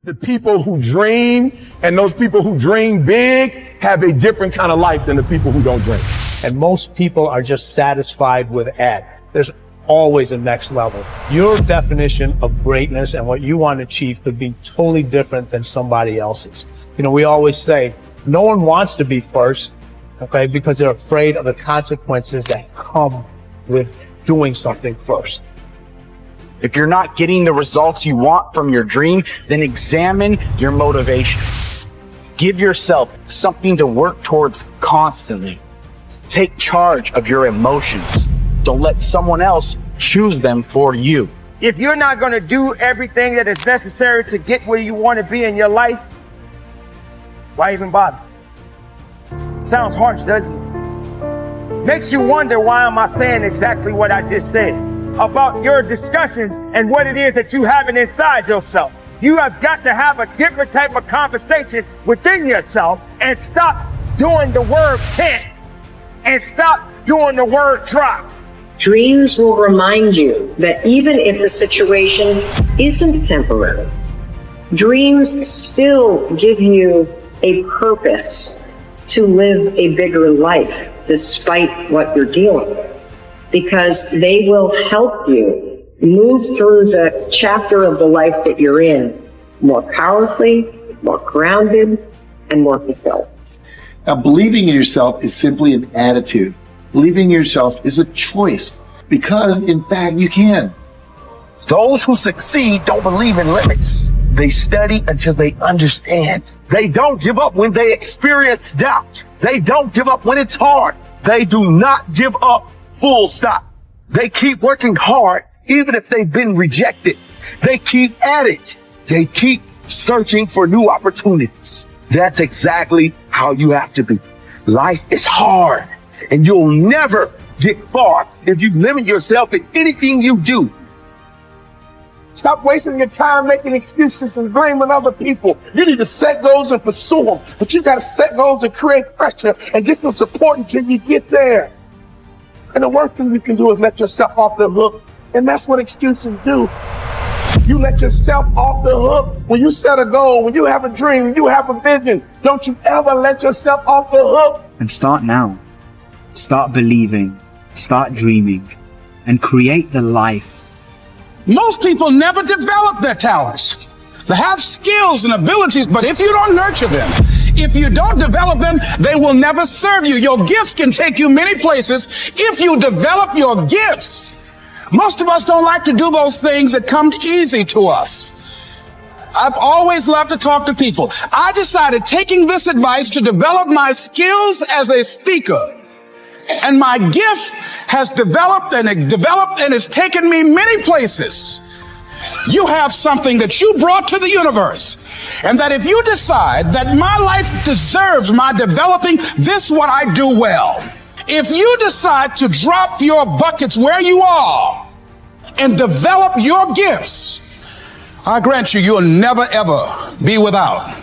The people who dream and those people who dream big have a different kind of life than the people who don't dream. And most people are just satisfied with at. There's always a next level. Your definition of greatness and what you want to achieve could be totally different than somebody else's. You know, we always say, no one wants to be first, okay, because they're afraid of the consequences that come with doing something first. If you're not getting the results you want from your dream, then examine your motivation. Give yourself something to work towards constantly. Take charge of your emotions. Don't let someone else choose them for you. If you're not going to do everything that is necessary to get where you want to be in your life, why even bother? Sounds harsh, doesn't it? Makes you wonder, why am I saying exactly what I just said about your discussions and what it is that you have inside yourself. You have got to have a different type of conversation within yourself and stop doing the word can't and stop doing the word try. Dreams will remind you that even if the situation isn't temporary, dreams still give you a purpose to live a bigger life despite what you're dealing with, because they will help you move through the chapter of the life that you're in more powerfully, more grounded, and more fulfilled. Now, believing in yourself is simply an attitude. Believing in yourself is a choice, because in fact you can. Those who succeed don't believe in limits. They study until they understand. They don't give up when they experience doubt. They don't give up when it's hard. They do not give up, full stop. They keep working hard even if they've been rejected. They keep at it. They keep searching for new opportunities. That's exactly how you have to be. Life is hard, and you'll never get far if you limit yourself in anything you do. Stop wasting your time making excuses and blaming other people. You need to set goals and pursue them, but you got to set goals and create pressure and get some support until you get there. And the worst thing you can do is let yourself off the hook, and that's what excuses do. You let yourself off the hook when you set a goal, when you have a dream, when you have a vision. Don't you ever let yourself off the hook. And start now. Start believing, start dreaming, and create the life. Most people never develop their talents. They have skills and abilities, but if you don't nurture them, if you don't develop them, they will never serve you. Your gifts can take you many places if you develop your gifts. Most of us don't like to do those things that come easy to us. I've always loved to talk to people. I decided, taking this advice, to develop my skills as a speaker. And my gift has developed and it's taken me many places. You have something that you brought to the universe, and that if you decide that my life deserves my developing, this is what I do well. If you decide to drop your buckets where you are and develop your gifts, I grant you, you'll never ever be without.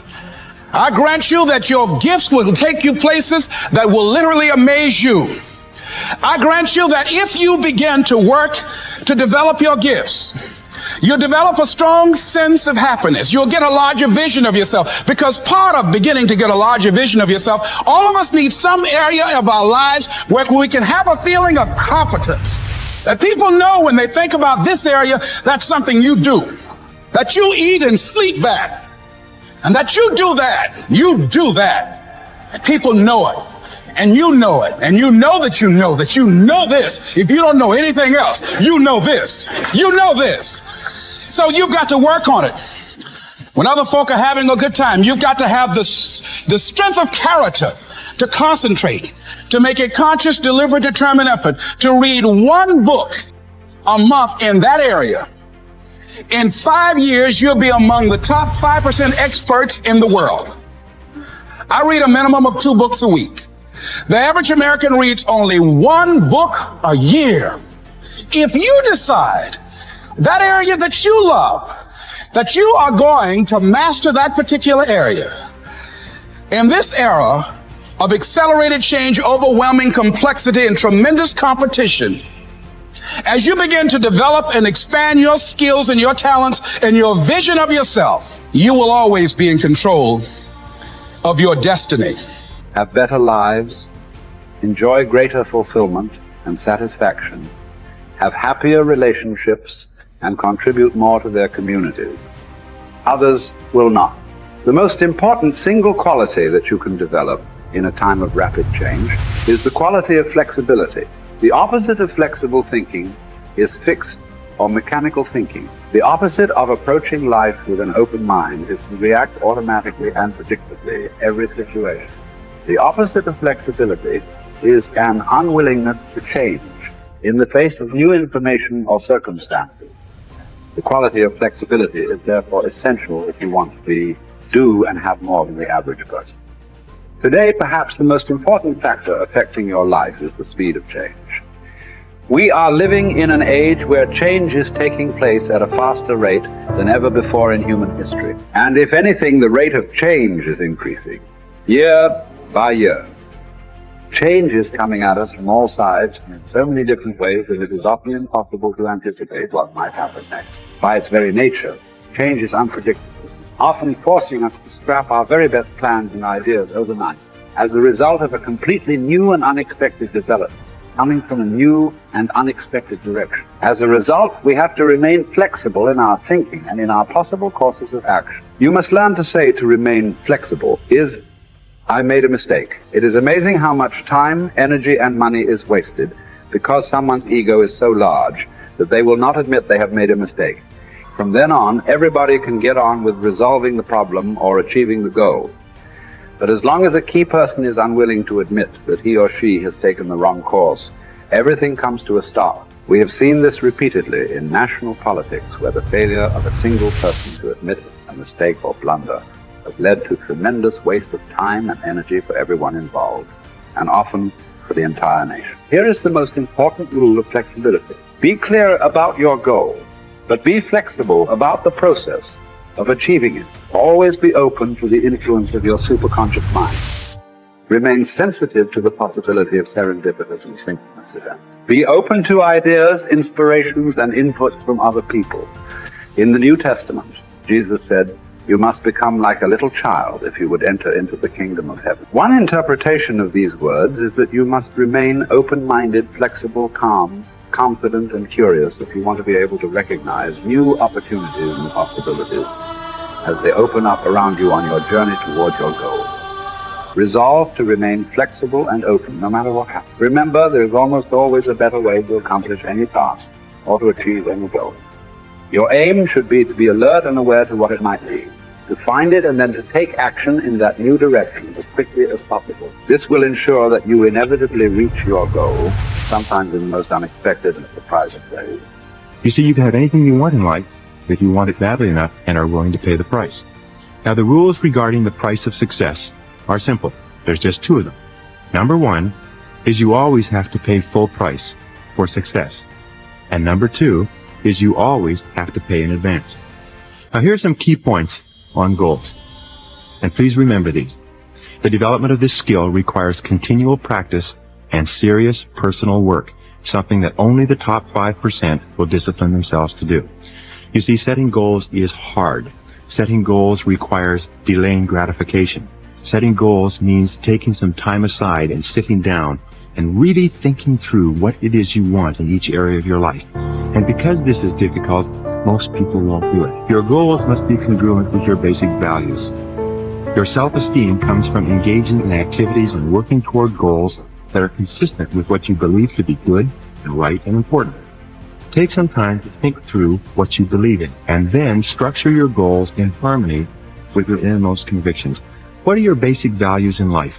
I grant you that your gifts will take you places that will literally amaze you. I grant you that if you begin to work to develop your gifts, you'll develop a strong sense of happiness. You'll get a larger vision of yourself, because part of beginning to get a larger vision of yourself, all of us need some area of our lives where we can have a feeling of competence. That people know when they think about this area, that's something you do. That you eat and sleep that. And that you do that. You do that. And people know it. And you know it. And you know that you know that you know this. If you don't know anything else, you know this. You know this. So you've got to work on it. When other folk are having a good time, you've got to have the strength of character to concentrate, to make a conscious, deliberate, determined effort to read one book a month in that area. In 5 years, you'll be among the top 5% experts in the world. I read a minimum of 2 books a week. The average American reads only 1 book a year. If you decide that area that you love, that you are going to master that particular area, in this era of accelerated change, overwhelming complexity, and tremendous competition, As you begin to develop and expand your skills and your talents and your vision of yourself, you will always be in control of your destiny. Have better lives, enjoy greater fulfillment and satisfaction, have happier relationships, and contribute more to their communities. Others will not. The most important single quality that you can develop in a time of rapid change is the quality of flexibility. The opposite of flexible thinking is fixed or mechanical thinking. The opposite of approaching life with an open mind is to react automatically and predictably in every situation. The opposite of flexibility is an unwillingness to change in the face of new information or circumstances. The quality of flexibility is therefore essential if you want to do and have more than the average person. Today, perhaps the most important factor affecting your life is the speed of change. We are living in an age where change is taking place at a faster rate than ever before in human history. And if anything, the rate of change is increasing year by year. Change is coming at us from all sides and in so many different ways that it is often impossible to anticipate what might happen next. By its very nature, change is unpredictable, often forcing us to scrap our very best plans and ideas overnight as the result of a completely new and unexpected development coming from a new and unexpected direction. As a result, we have to remain flexible in our thinking and in our possible courses of action. You must learn to say to remain flexible is, I made a mistake. It is amazing how much time, energy, and money is wasted because someone's ego is so large that they will not admit they have made a mistake. From then on, everybody can get on with resolving the problem or achieving the goal. But as long as a key person is unwilling to admit that he or she has taken the wrong course, everything comes to a stop. We have seen this repeatedly in national politics, where the failure of a single person to admit a mistake or blunder has led to tremendous waste of time and energy for everyone involved, and often for the entire nation. Here is the most important rule of flexibility. Be clear about your goal, but be flexible about the process of achieving it. Always be open to the influence of your superconscious mind. Remain sensitive to the possibility of serendipitous and synchronous events. Be open to ideas, inspirations, and inputs from other people. In the New Testament, Jesus said, "You must become like a little child if you would enter into the kingdom of heaven." One interpretation of these words is that you must remain open-minded, flexible, calm, confident, and curious if you want to be able to recognize new opportunities and possibilities as they open up around you on your journey toward your goal. Resolve to remain flexible and open no matter what happens. Remember, there is almost always a better way to accomplish any task or to achieve any goal. Your aim should be to be alert and aware to what it might be, to find it and then to take action in that new direction as quickly as possible. This will ensure that you inevitably reach your goal, sometimes in the most unexpected and surprising ways. You see, you can have anything you want in life if you want it badly enough and are willing to pay the price. Now, the rules regarding the price of success are simple. There's just two of them. Number one is you always have to pay full price for success. And number two is you always have to pay in advance. Now, here's some key points on goals. And please remember these. The development of this skill requires continual practice and serious personal work, something that only the top 5% will discipline themselves to do. You see, setting goals is hard. Setting goals requires delaying gratification. Setting goals means taking some time aside and sitting down and really thinking through what it is you want in each area of your life. And because this is difficult, most people won't do it. Your goals must be congruent with your basic values. Your self-esteem comes from engaging in activities and working toward goals that are consistent with what you believe to be good and right and important. Take some time to think through what you believe in, and then structure your goals in harmony with your innermost convictions. What are your basic values in life?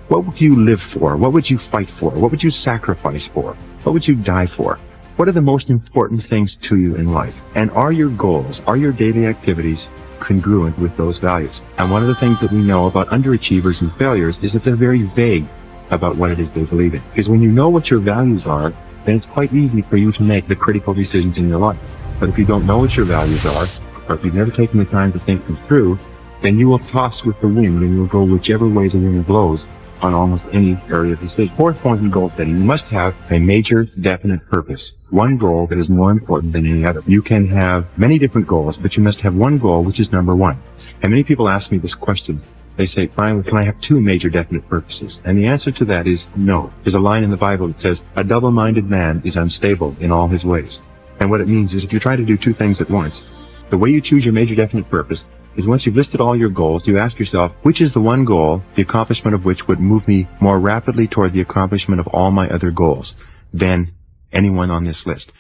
What would you live for? What would you fight for? What would you sacrifice for? What would you die for? What are the most important things to you in life? And are your goals, are your daily activities congruent with those values? And one of the things that we know about underachievers and failures is that they're very vague about what it is they believe in. Because when you know what your values are, then it's quite easy for you to make the critical decisions in your life. But if you don't know what your values are, or if you've never taken the time to think them through, then you will toss with the wind and you will go whichever way the wind blows, on almost any area of decision. Fourth point in goal setting, you must have a major definite purpose. One goal that is more important than any other. You can have many different goals, but you must have one goal which is number one. And many people ask me this question. They say, Brian, can I have two major definite purposes? And the answer to that is no. There's a line in the Bible that says, a double-minded man is unstable in all his ways. And what it means is if you try to do two things at once, the way you choose your major definite purpose is once you've listed all your goals, you ask yourself, which is the one goal, the accomplishment of which would move me more rapidly toward the accomplishment of all my other goals than anyone on this list?